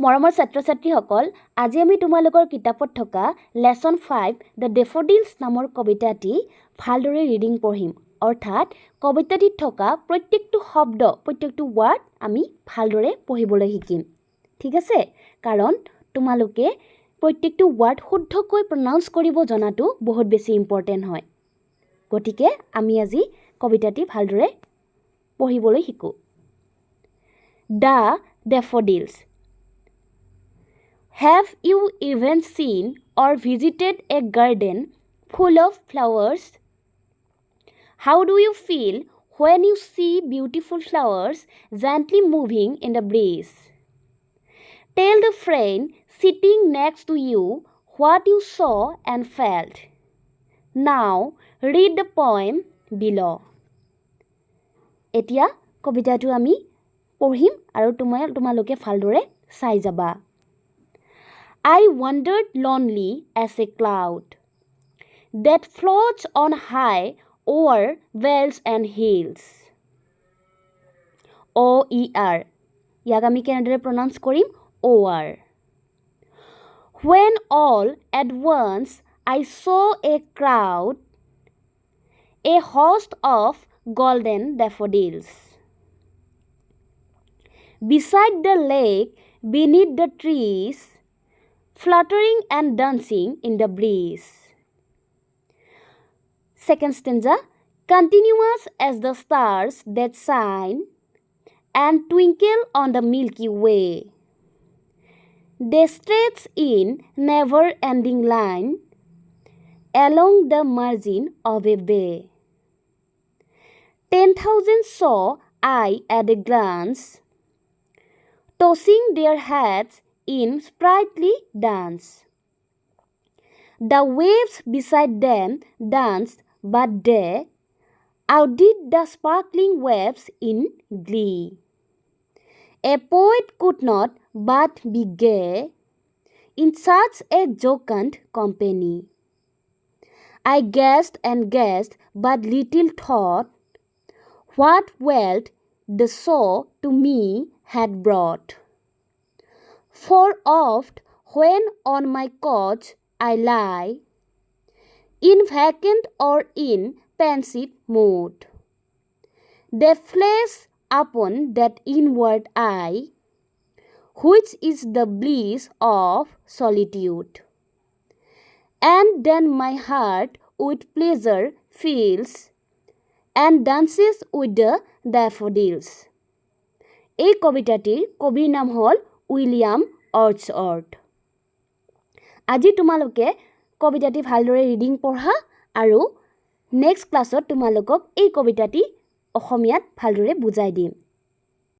মৰমৰ ছাত্ৰ-ছাত্ৰীসকল, আজি আমি তোমালোকৰ কিতাপত থকা লেসন 5 দ্য ডেফোডিলছ নামৰ কবিতাটি ভালদৰে ৰিডিং পঢ়িম। অৰ্থাৎ কবিতাটিত থকা প্ৰত্যেকটো শব্দ, প্ৰত্যেকটো ৱাৰ্ড আমি ভালদৰে পঢ়িবলৈ শিকিম। ঠিক আছে? কাৰণ তোমালোকে প্ৰত্যেকটো ৱাৰ্ড শুদ্ধকৈ প্ৰনাউন্স কৰিব জনাটো বহুত বেছি ইম্পৰ্টেণ্ট হয়। গতিকে আমি আজি কবিতাটি ভালদৰে পঢ়িবলৈ শিকো। The daffodils. Have you even seen or visited a garden full of flowers? How do you feel when you see beautiful flowers gently moving in the breeze? Tell the friend sitting next to you what you saw and felt. Now read the poem below. এতিয়া কবিতাটো আমি পঢ়িম আৰু তোমালোকে ভালদৰে চাই যাবা। I wandered lonely as a cloud that floats on high over vales and hills. O-E-R. ইয়াক আমি কেনেদৰে pronounce Karim? O-R. When all at once I saw a crowd, a host of golden daffodils. Beside the lake, beneath the trees, fluttering and dancing in the breeze. Second stanza. Continuous as the stars that shine and twinkle on the Milky Way. They stretch in never-ending line along the margin of a bay. 10,000 saw I at a glance, tossing their heads in sprightly dance. The waves beside them danced, but they outdid the sparkling waves in glee. A poet could not but be gay in such a jocund company. I guessed and guessed, but little thought what wealth the show to me had brought. For oft when on my couch I lie, in vacant or in pensive mood, they flash upon that inward eye, which is the bliss of solitude. And then my heart with pleasure fills and dances with the daffodils. এই কবিতাটিৰ কবিৰ নাম হ'ল William Wordsworth. আজি তোমালোকে কবিতাটি ভালদৰে reading পঢ়া আৰু নেক্সট ক্লাছত তোমালোকক এই কবিতাটি অসমীয়াত ভালদৰে বুজাই দিম।